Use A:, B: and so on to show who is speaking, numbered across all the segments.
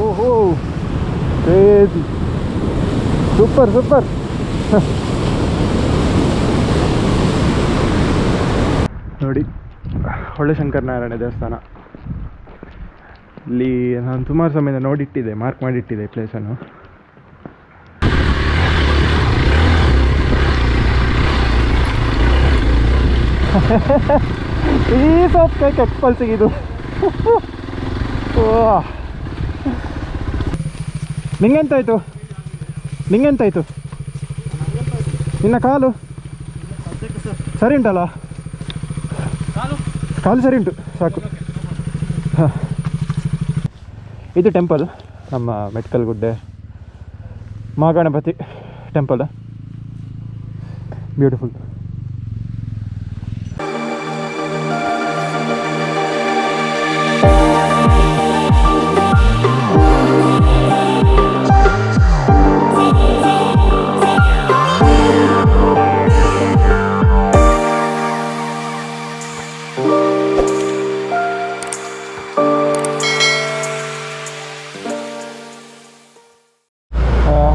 A: ಓಹೋ crazy, super super. ನೋಡಿ ಒಳ್ಳೆ ಶಂಕರನಾರಾಯಣ ದೇವಸ್ಥಾನ. ಇಲ್ಲಿ ನಾನು ಸುಮಾರು ಸಮಯದಿಂದ ನೋಡಿಟ್ಟಿದ್ದೆ, ಮಾರ್ಕ್ ಮಾಡಿಟ್ಟಿದ್ದೆ ಪ್ಲೇಸನ್ನು. ಪೀಸ್ ಆಫ್ ಕೇಕ್ ಎಕ್ಸ್ಪಲ್ಸಿಗೆ ಇದು. ನಿಂಗೆಂತಾಯ್ತು ನಿನ್ನ ಕಾಲು ಸರಿ ಉಂಟಲ್ಲ? ಕಾಲು ಸರಿ ಉಂಟು, ಸಾಕು. ಹಾಂ, ಇದು ಟೆಂಪಲ್ ನಮ್ಮ Metkalgudde Mahaganapati temple. Beautiful.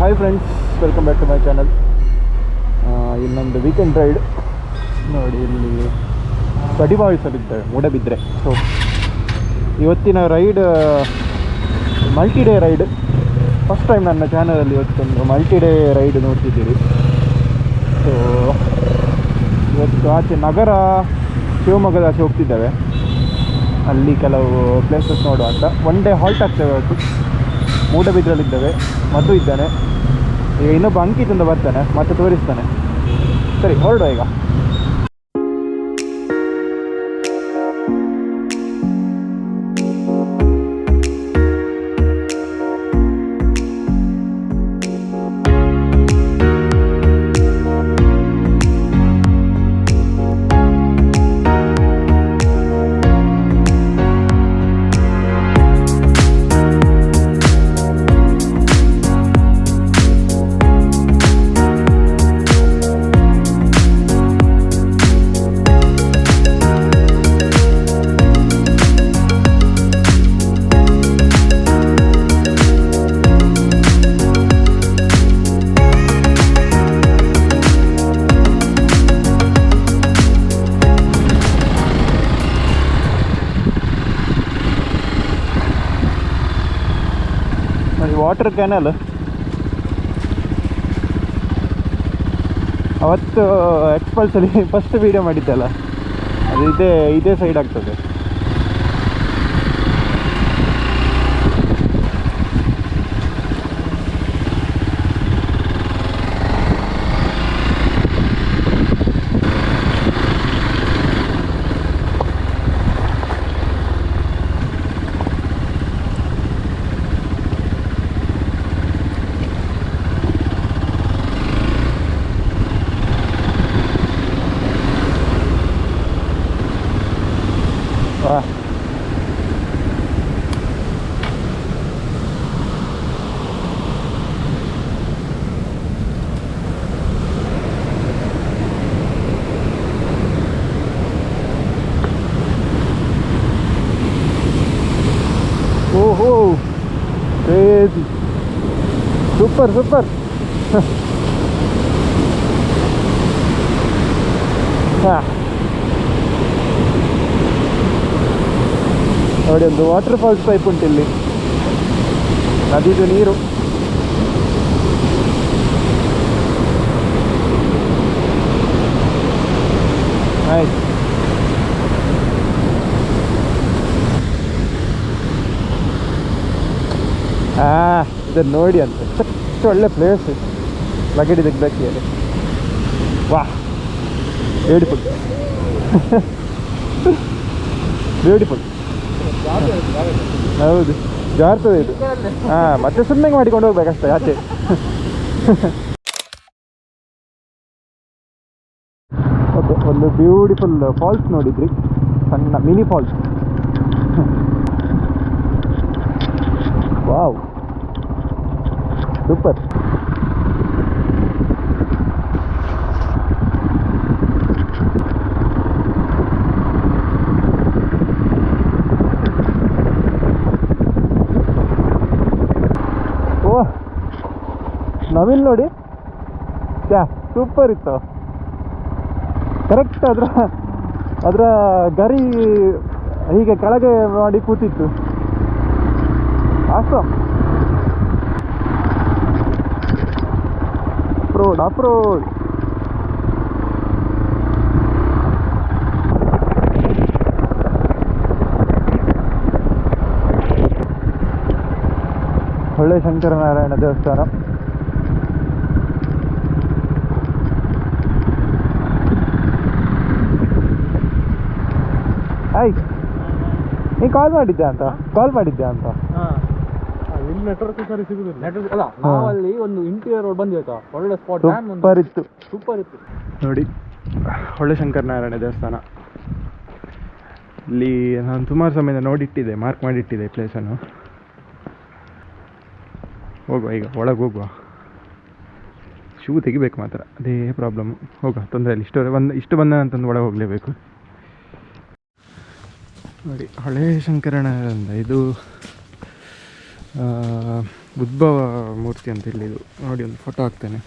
A: Hi friends, welcome back to my channel. ಇನ್ನೊಂದು ವೀಕೆಂಡ್ ರೈಡ್. ನೋಡಿ ಇಲ್ಲಿ ಕಡಿವಾಯಿಸಲಿದ್ದೇವೆ ಮೂಡಬಿದ್ರೆ. ಸೊ ಇವತ್ತಿನ ride multi day ride. First time ನನ್ನ ಚಾನಲಲ್ಲಿ ಇವತ್ತೊಂದು ಮಲ್ಟಿ ಡೇ ರೈಡ್ ನೋಡ್ತಿದ್ದೀರಿ. ಸೊ ಇವತ್ತು ಆಚೆ ನಗರ ಶಿವಮೊಗ್ಗದ ಆಚೆ ಹೋಗ್ತಿದ್ದೇವೆ. ಅಲ್ಲಿ ಕೆಲವು ಪ್ಲೇಸಸ್ ನೋಡುವ ಅಂತ. ಒನ್ ಡೇ ಹಾಲ್ಟ್ ಆಗ್ತೇವೆ ಇವತ್ತು. ಮೂಡಬಿದ್ರಲ್ಲಿದ್ದೇವೆ. ಮಧು ಇದ್ದಾನೆ, ಈಗ ಇನ್ನೊಬ್ಬ ಅಂಕಿತಿಂದ ಬರ್ತಾನೆ, ಮತ್ತೆ ತೋರಿಸ್ತಾನೆ. ಸರಿ, ಹೊರಡುವ ಈಗ. ವಾಟರ್ ಕ್ಯಾನಲ್ ಅವತ್ತು ಎಕ್ಸ್ಪಲ್ಸಲ್ಲಿ ಫಸ್ಟ್ ವೀಡಿಯೋ ಮಾಡಿದ್ದಲ್ಲ, ಅದು ಇದೇ ಸೈಡ್ ಆಗ್ತದೆ. ಓಹೋ ಕ್ರೇಜಿ, ಸೂಪರ್ ಸೂಪರ್. ಹಾಂ, ನೋಡಿ ಒಂದು ವಾಟರ್ ಫಾಲ್ಸ್ ಟೈಪ್ ಉಂಟು ಇಲ್ಲಿ. ನದಿದು ನೀರು. ಆಯ್ತು, ಇದನ್ನು ನೋಡಿ ಅಂತ. ಎಷ್ಟು ಒಳ್ಳೆ ಪ್ಲೇಸ್, ಲಗಡಿ ತೆಗ್ದಾಕಿ ಹೇಳಿ. ವಾ, ಬ್ಯೂಟಿಫುಲ್ ಬ್ಯೂಟಿಫುಲ್. ಹೌದು, ಜಾರ್ತದೆ ಇದು. ಹಾಂ, ಮತ್ತೆ ಸ್ವಿಮ್ಮಿಂಗ್ ಮಾಡಿಕೊಂಡು ಹೋಗ್ಬೇಕಷ್ಟೇ ಆಚೆ. ಓಕೆ, ಒಂದು ಬ್ಯೂಟಿಫುಲ್ ಫಾಲ್ಸ್ ನೋಡಿದ್ರಿ, ಸಣ್ಣ ಮಿನಿ ಫಾಲ್ಸ್. Wow, super. ನವಿಲ್ ನೋಡಿ ಸೂಪರ್ ಇತ್ತು. ಕರೆಕ್ಟ್ ಅದರ ಗರಿ ಹೀಗೆ ಕೆಳಗೆ ಮಾಡಿ ಕೂತಿತ್ತು. ಆಸಮ್. ಅಪ್ರೋಡ್ ಒಳ್ಳೆ ಶಂಕರನಾರಾಯಣ ದೇವಸ್ಥಾನ. ನೀ ಕಾಲ್ ಮಾಡಿದ್ದೆ ಅಂತ
B: ಇಲ್ಲಿ ನೆಟ್ವರ್ಕ್ ಸರಿ ಸಿಗುದಿಲ್ಲ. ನೆಟ್ವರ್ಕ್ ಅಲ್ಲ, ನಾವಲ್ಲಿ ಒಂದು ಇಂಟೀರಿಯರ್ ರೋಡ್ ಬಂದಿತ್ತು, ಒಳ್ಳೆ ಸ್ಪಾಟ್, ಸೂಪರ್ ಇತ್ತು
A: ನೋಡಿ. ಒಳ್ಳೆ ಶಂಕರನಾರಾಯಣ ದೇವಸ್ಥಾನ. ಇಲ್ಲಿ ನಾನು ಸುಮಾರು ಸಮಯ ನೋಡಿಟ್ಟಿದ್ದೆ, ಮಾರ್ಕ್ ಮಾಡಿಟ್ಟಿದ್ದೆ ಪ್ಲೇಸನ್ನು. ಹೋಗುವ, ಈಗ ಒಳಗೆ ಹೋಗುವ. ಶೂ ತೆಗಿಬೇಕು ಮಾತ್ರ, ಅದೇ ಪ್ರಾಬ್ಲಮ್ಮು. ಹೋಗುವ, ತೊಂದರೆ ಇಲ್ಲ. ಇಷ್ಟು ಬಂದ ಅಂತಂದು ಒಳಗೆ ಹೋಗಲೇಬೇಕು. ನೋಡಿ, ಹಳೇ ಶಂಕರನಾರಾಯಣ. ಇದು ಉದ್ಭವ ಮೂರ್ತಿ ಅಂತ ಇಲ್ಲಿ. ಇದು ನೋಡಿ, ಒಂದು ಫೋಟೋ ಹಾಕ್ತೇನೆ.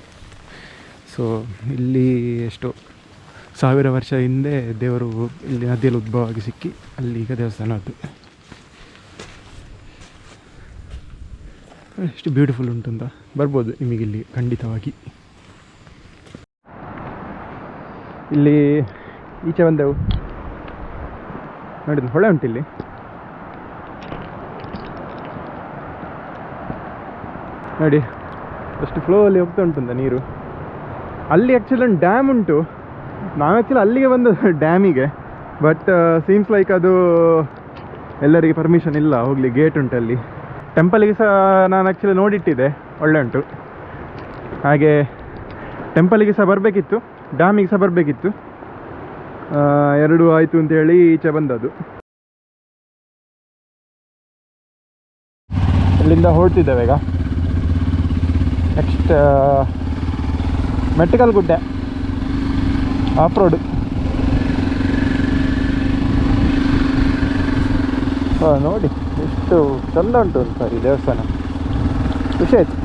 A: ಸೊ ಇಲ್ಲಿ ಎಷ್ಟೋ 1000 ವರ್ಷ ಹಿಂದೆ ದೇವರು ಇಲ್ಲಿ ನದಿಯಲ್ಲಿ ಉದ್ಭವ ಆಗಿ ಸಿಕ್ಕಿ ಅಲ್ಲಿ ಈಗ ದೇವಸ್ಥಾನ ಅದು. ಎಷ್ಟು ಬ್ಯೂಟಿಫುಲ್ ಉಂಟು ಅಂತ. ಬರ್ಬೋದು ನಿಮಗಿಲ್ಲಿ ಖಂಡಿತವಾಗಿ. ಇಲ್ಲಿ ಈಚೆ ಬಂದೆವು ನೋಡಿ, ಹೊಳೆ ಉಂಟು ಇಲ್ಲಿ. ನೋಡಿ ಅಷ್ಟು ಫ್ಲೋ ಅಲ್ಲಿ ಹೋಗ್ತಾ ಉಂಟಂತ ನೀರು. ಅಲ್ಲಿ ಆ್ಯಕ್ಚುಲಿ ಒಂದು ಡ್ಯಾಮ್ ಉಂಟು. ನಾವು ಆ್ಯಕ್ಚುಲಿ ಅಲ್ಲಿಗೆ ಬಂದದ್ದು ಡ್ಯಾಮಿಗೆ. ಬಟ್ ಸೀಮ್ಸ್ ಲೈಕ್ ಅದು ಎಲ್ಲರಿಗೆ ಪರ್ಮಿಷನ್ ಇಲ್ಲ ಹೋಗಲಿ. ಗೇಟ್ ಉಂಟು ಅಲ್ಲಿ. ಟೆಂಪಲಿಗೆ ಸಹ ನಾನು ಆ್ಯಕ್ಚುಲಿ ನೋಡಿಟ್ಟಿದ್ದೆ, ಒಳ್ಳೆ ಉಂಟು. ಹಾಗೆ ಟೆಂಪಲಿಗೆ ಸಹ ಬರಬೇಕಿತ್ತು, ಡ್ಯಾಮಿಗೆ ಸಹ ಬರಬೇಕಿತ್ತು. ಎರಡೂ ಆಯಿತು ಅಂತೇಳಿ ಈಚೆ ಬಂದದ್ದು. ಇಲ್ಲಿಂದ ಹೊರಡ್ತಿದ್ದೇವೆ ಈಗ. Next Metkalgudde off road. ನೋಡಿ ಎಷ್ಟು ಚಂದ ಉಂಟು ಅಂತ ಈ ದೇವಸ್ಥಾನ. ಖುಷಿ ಆಯ್ತು.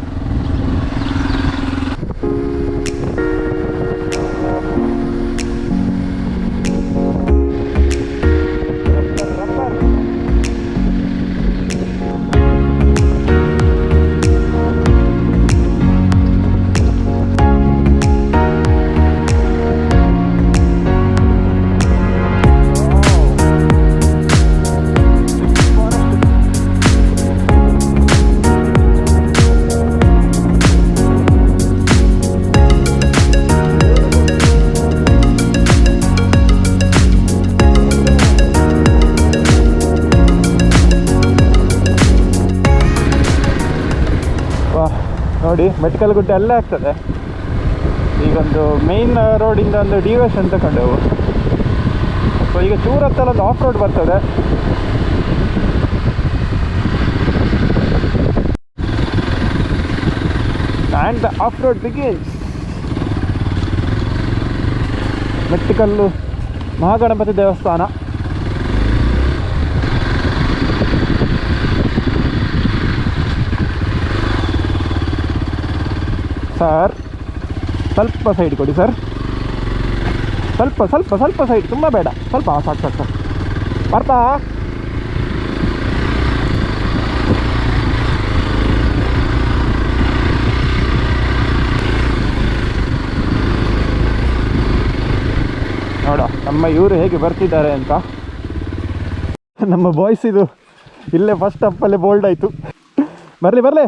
A: ನೋಡಿ, ಮೆಟ್ಕಲ್ಗುಡ್ಡೆ ಅಲ್ಲೇ ಆಗ್ತದೆ. ಈಗೊಂದು ಮೇಯ್ನ್ ರೋಡಿಂದ ಒಂದು ಡಿವಿಯೇಷನ್ ತಗೊಂಡೆವು. ಸೊ ಈಗ ಚೂರತ್ತಲ್ಲ ಒಂದು ಆಫ್ ರೋಡ್ ಬರ್ತದೆ. And the off road begins. Metkallu Mahaganapati ದೇವಸ್ಥಾನ. ಸರ್ ಸ್ವಲ್ಪ ಸೈಡ್ ಕೊಡಿ ಸರ್. ಸ್ವಲ್ಪ ಸೈಡ್, ತುಂಬ ಬೇಡ, ಸ್ವಲ್ಪ. ಸಾಕು ಬರ್ತಾ. ನೋಡ ನಮ್ಮ ಇವರು ಹೇಗೆ ಬರ್ತಿದ್ದಾರೆ ಅಂತ. ನಮ್ಮ ಬಾಯ್ಸ್ ಇದು ಇಲ್ಲೇ ಫಸ್ಟ್ ಅಪ್ಪಲ್ಲೇ ಬೋಲ್ಡ್ ಆಯಿತು. ಬರಲಿ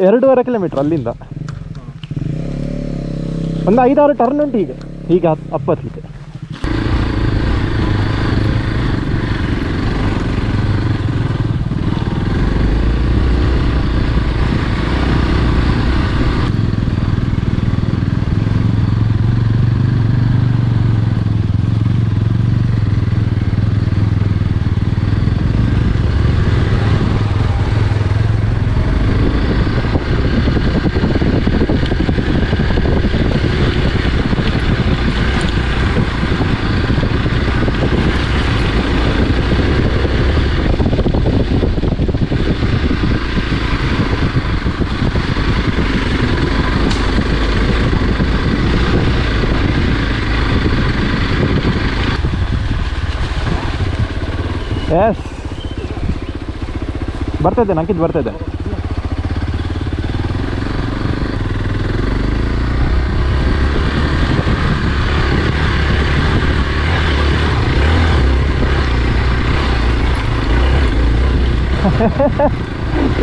A: 2.5 ಕಿಲೋಮೀಟ್ರ್ ಅಲ್ಲಿಂದ. ಒಂದು 5-6 ಟರ್ನ್ ಉಂಟು ಹೀಗೆ ಅಪ್ಪತ್ಲಿಕ್ಕೆ. ಎಸ್ ಬರ್ತದೆ, ನಂಗಿದ್ದು ಬರ್ತದೆ.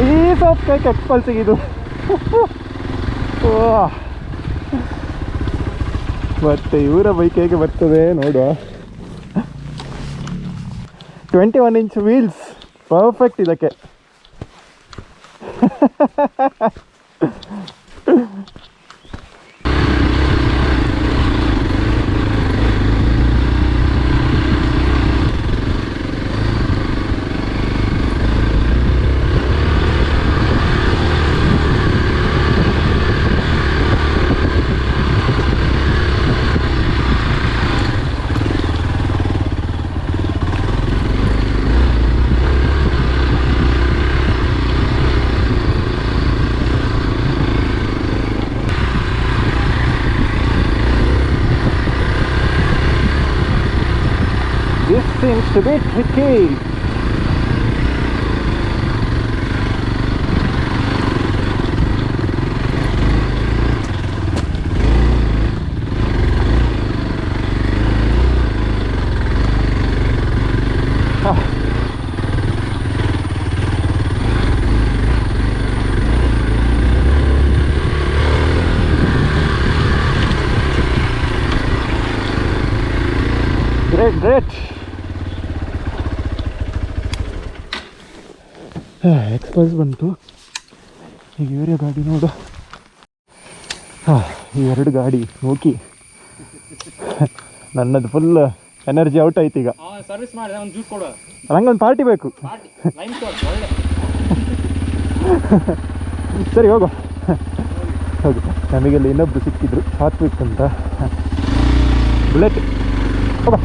A: ಈ ಸಾಫ್ಟ್ ಕೈಕ್ ಎಕ್ಸ್ಪಲ್ಸಿಗೆ ಇದು ಮತ್ತೆ ಇವರ ಬೈಕ್ ಹೇಗೆ ಬರ್ತದೆ ನೋಡುವ. 21 ಇಂಚ್ ವೀಲ್ಸ್ ಪರ್ಫೆಕ್ಟ್ ಇದಕ್ಕೆ. This seems to be tricky. Great. ಎಕ್ಸ್ಪಲ್ಸ್ ಬಂತು. ಈಗ ಇವರೇ ಗಾಡಿ ನೋಡು. ಈ ಎರಡು ಗಾಡಿ ನೋಕಿ ನನ್ನದು ಫುಲ್ ಎನರ್ಜಿ ಔಟ್ ಆಯ್ತು ಈಗ.
B: ಸರ್ವಿಸ್ ಮಾಡಿ ಒಂದು ಜ್ಯೂಸ್ ಕೊಡು.
A: ನಂಗೊಂದು ಪಾರ್ಟಿ ಬೇಕು. ಸರಿ ಹೋಗು ಹೋಗು. ನಮಗೆಲ್ಲ ಇನ್ನೊಬ್ರು ಸಿಕ್ಕಿದ್ರು ಸಾತ್ವಿಕ್ ಅಂತ. ಬುಲೆಟ್ ಹೋಗ.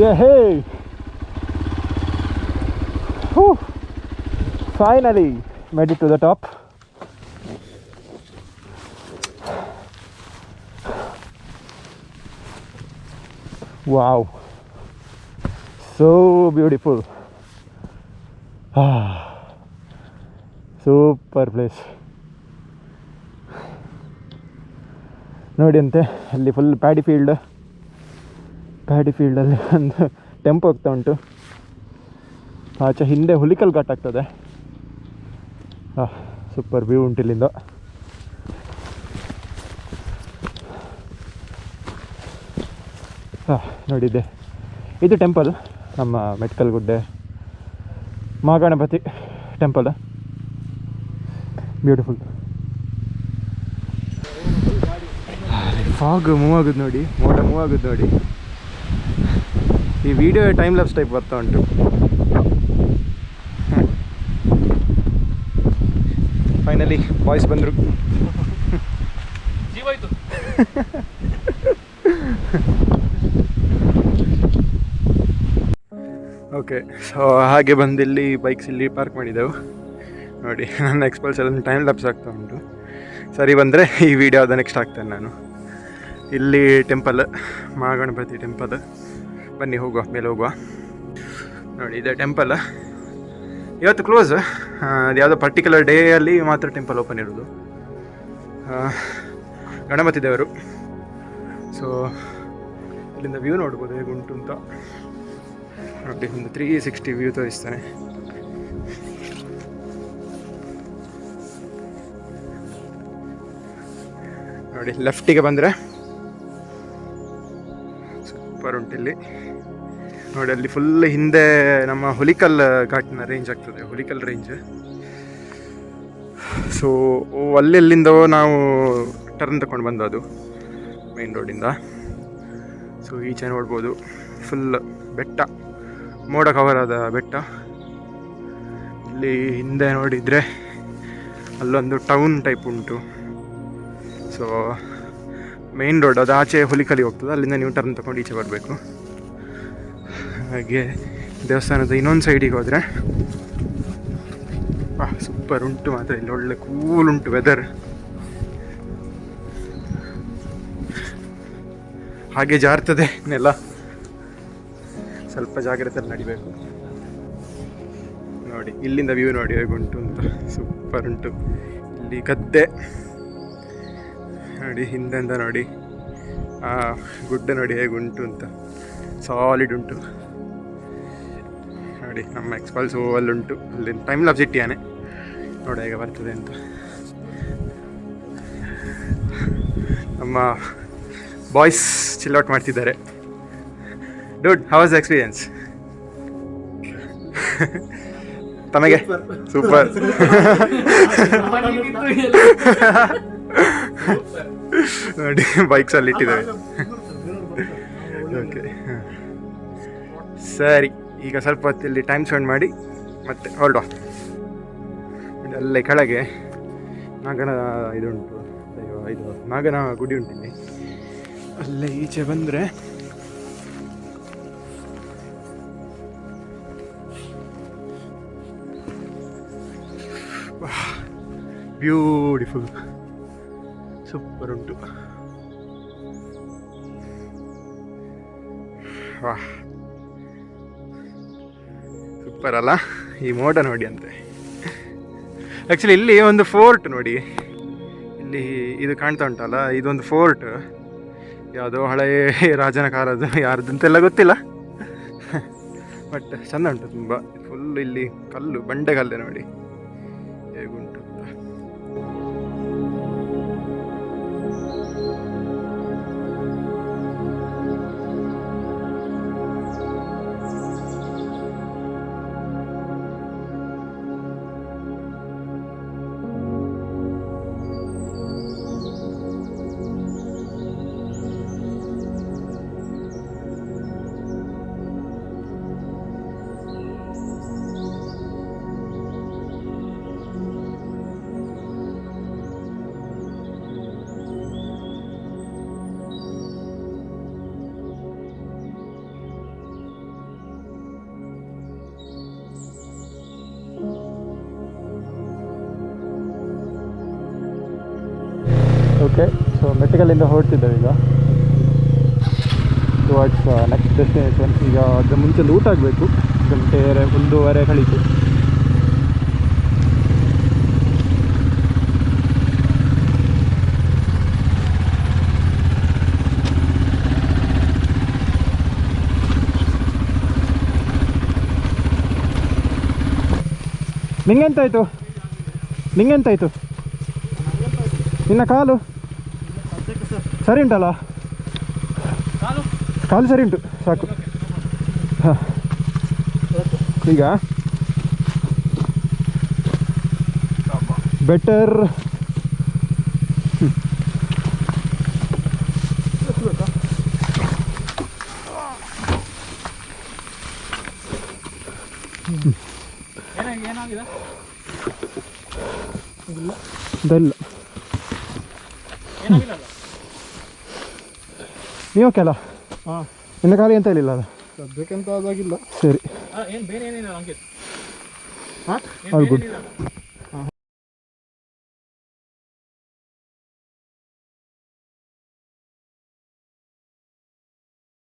A: Yeah, hey! Whew. Finally made it to the top. Wow, so beautiful. Super place. ನೋಡಿ ಅಂತೆ ಅಲ್ಲಿ ಫುಲ್ ಪ್ಯಾಡಿ ಫೀಲ್ಡಲ್ಲಿ ಒಂದು ಟೆಂಪೋ ಹೋಗ್ತಾ ಉಂಟು. ಆಚೆ ಹಿಂದೆ ಹುಲಿಕಲ್ ಘಾಟ್ ಆಗ್ತದೆ. ಸೂಪರ್ ವ್ಯೂ ಉಂಟು ಇಲ್ಲಿಂದ. ನೋಡಿದ್ದೆ ಇದು ಟೆಂಪಲ್, ನಮ್ಮ Metkalgudde Mahaganapati temple. Beautiful. Fog move ಆಗೋದು ನೋಡಿ, ಮೋಡ ಮೂವ್ ಆಗೋದು ನೋಡಿ. ಈ ವಿಡಿಯೋ ಟೈಮ್ ಲ್ಯಾಪ್ಸ್ ಟೈಪ್ ಬರ್ತಾ ಉಂಟು. ಫೈನಲಿ ಬಾಯ್ಸ್ ಬಂದರು. ಓಕೆ, ಸೊ ಹಾಗೆ ಬಂದು ಇಲ್ಲಿ ಬೈಕ್ಸ್ ಇಲ್ಲಿ ಪಾರ್ಕ್ ಮಾಡಿದ್ದೆವು ನೋಡಿ. ನನ್ನ ಎಕ್ಸ್ಪಲ್ಸ್ ಎಲ್ಲ ಟೈಮ್ ಲ್ಯಾಪ್ಸ್ ಆಗ್ತಾ ಉಂಟು. ಸರಿ ಬಂದರೆ ಈ ವಿಡಿಯೋ ಅದು ನೆಕ್ಸ್ಟ್ ಹಾಕ್ತೇನೆ ನಾನು. ಇಲ್ಲಿ ಟೆಂಪಲ್, ಮಹಾಗಣಪತಿ ಟೆಂಪಲ್. ಬನ್ನಿ ಹೋಗುವ, ಮೇಲೆ ಹೋಗುವ. ನೋಡಿ ಇದೆ ಟೆಂಪಲ್. ಇವತ್ತು ಕ್ಲೋಸ್. ಅದು ಯಾವುದೋ ಪರ್ಟಿಕ್ಯುಲರ್ ಡೇಯಲ್ಲಿ ಮಾತ್ರ ಟೆಂಪಲ್ ಓಪನ್ ಇರೋದು. ಗಣಪತಿ ದೇವರು. ಸೊ ಇಲ್ಲಿಂದ ವ್ಯೂ ನೋಡ್ಬೋದು ಹೇಗೆ ಉಂಟು ಅಂತ ನೋಡಿ. ಒಂದು 360 ವ್ಯೂ ತೋರಿಸ್ತಾನೆ. ನೋಡಿ ಲೆಫ್ಟಿಗೆ ಬಂದರೆ ಸೂಪರ್ ಉಂಟಿಲ್ಲಿ ನೋಡಿ. ಅಲ್ಲಿ ಫುಲ್ ಹಿಂದೆ ನಮ್ಮ ಹುಲಿಕಲ್ ಘಾಟಿನ ರೇಂಜ್ ಆಗ್ತದೆ, ಹುಲಿಕಲ್ ರೇಂಜ್. ಸೊ ಅಲ್ಲೆಲ್ಲಿಂದೋ ನಾವು ಟರ್ನ್ ತಗೊಂಡು ಬಂದು ಅದು ಮೇನ್ ರೋಡಿಂದ. ಸೊ ಈಚೆ ನೋಡ್ಬೋದು ಫುಲ್ ಬೆಟ್ಟ, ಮೋಡ ಕವರ್ ಆದ ಬೆಟ್ಟ. ಇಲ್ಲಿ ಹಿಂದೆ ನೋಡಿದರೆ ಅಲ್ಲೊಂದು ಟೌನ್ ಟೈಪ್ ಉಂಟು. ಸೊ ಮೇನ್ ರೋಡ್ ಅದು ಆಚೆ ಹುಲಿಕಲಿ ಹೋಗ್ತದೆ, ಅಲ್ಲಿಂದ ನೀವು ಟರ್ನ್ ತಗೊಂಡು ಈಚೆ ಬರಬೇಕು. ಹಾಗೆ ದೇವಸ್ಥಾನದ ಇನ್ನೊಂದು ಸೈಡಿಗೆ ಹೋದರೆ ಸೂಪರ್ ಉಂಟು ಮಾತ್ರ. ಇಲ್ಲಿ ಒಳ್ಳೆ ಕೂಲ್ ಉಂಟು ವೆದರ್. ಹಾಗೆ ಜಾರ್ತದೆ ನೆಲ, ಸ್ವಲ್ಪ ಜಾಗ್ರತೆಯಲ್ಲಿ ನಡಿಬೇಕು. ನೋಡಿ ಇಲ್ಲಿಂದ ವ್ಯೂ ನೋಡಿ ಹೇಗುಂಟು ಅಂತ, ಸೂಪರ್ ಉಂಟು. ಇಲ್ಲಿ ಗದ್ದೆ ನೋಡಿ, ಹಿಂದೆಂದ ನೋಡಿ ಗುಡ್ಡ ನೋಡಿ ಹೇಗುಂಟು ಅಂತ, ಸಾಲಿಡ್ ಉಂಟು ನೋಡಿ. ನಮ್ಮ ಎಕ್ಸ್ಪಲ್ಸ್ ಅಲ್ಲುಂಟು, ಅಲ್ಲಿ ಟೈಮ್ ಲಾಪ್ಸ್ ಇಟ್ಟಿಯಾನೆ, ನೋಡಿ ಹೇಗೆ ಬರ್ತದೆ ಅಂತ. ನಮ್ಮ ಬಾಯ್ಸ್ ಚಿಲ್ಔಟ್ ಮಾಡ್ತಿದ್ದಾರೆ. Dude, how was the experience? ತಮಗೆ ಸೂಪರ್. ನೋಡಿ ಬೈಕ್ಸಲ್ಲಿ ಇಟ್ಟಿದ್ದೇವೆ. ಓಕೆ ಸರಿ, ಈಗ ಸ್ವಲ್ಪ ಹೊತ್ತಿಲ್ಲಿ ಟೈಮ್ ಸ್ಪೆಂಡ್ ಮಾಡಿ ಮತ್ತೆ ಹೊರಡುವ. ಅಲ್ಲೇ ಕೆಳಗೆ ನಾಗನ ಇದುಂಟು, ಇದು ನಾಗನ ಗುಡಿ ಉಂಟಿಲ್ಲಿ. ಅಲ್ಲೇ ಈಚೆ ಬಂದರೆ ಬ್ಯೂಟಿಫುಲ್, ಸೂಪರ್ ಉಂಟು. ವಾಹ್, ಸೂಪರ್ ಅಲ್ಲ? ಈ ಮೋಡ ನೋಡಿ ಅಂತೆ. ಆ್ಯಕ್ಚುಲಿ ಇಲ್ಲಿ ಒಂದು ಫೋರ್ಟ್ ನೋಡಿ, ಇಲ್ಲಿ ಇದು ಕಾಣ್ತಾ ಉಂಟಲ್ಲ, ಇದೊಂದು ಫೋರ್ಟ್. ಯಾವುದೋ ಹಳೆಯ ರಾಜನ ಕಾಲದ್ದು, ಯಾರ್ದಂತೆಲ್ಲ ಗೊತ್ತಿಲ್ಲ, ಬಟ್ ಚೆಂದ ಉಂಟು ತುಂಬ. ಫುಲ್ ಇಲ್ಲಿ ಕಲ್ಲು, ಬಂಡೆಗಲ್ಲೆ ನೋಡಿ ಹೇಗುಂಟು ಅಂತ. ಓಕೆ, ಸೊ ಮೆಟ್ಕಲಿಂದ ಹೊರಡ್ತಿದ್ದೇವೆ ಈಗ ಟುವರ್ಡ್ಸ್ ನೆಕ್ಸ್ಟ್ ಡೆಸ್ಟಿನೇಷನ್. ಈಗ ಅದರ ಮುಂಚೆ ಊಟ ಆಗಬೇಕು, 1:30 ಕಳೀತು. ನಿಂಗೆಂತಾಯಿತು? ನಿನ್ನ ಕಾಲು ಸರಿ ಉಂಟಲ್ಲ? ಕಾಲು ಸರಿ ಉಂಟು, ಸಾಕು. ಹಾಂ, ಈಗ ಬೆಟರ್. ಇದಲ್ಲ ನೀವು ಓಕೆ ಅಲ್ಲ? ಹಾಂ, ಇನ್ನು ಖಾಲಿ ಎಂತ ಹೇಳಿಲ್ಲ ಅಲ್ಲ? ಸದ್ಯಕ್ಕೆಂತ ಅದಾಗಿಲ್ಲ. ಸರಿ, ಆಲ್ ಗುಡ್.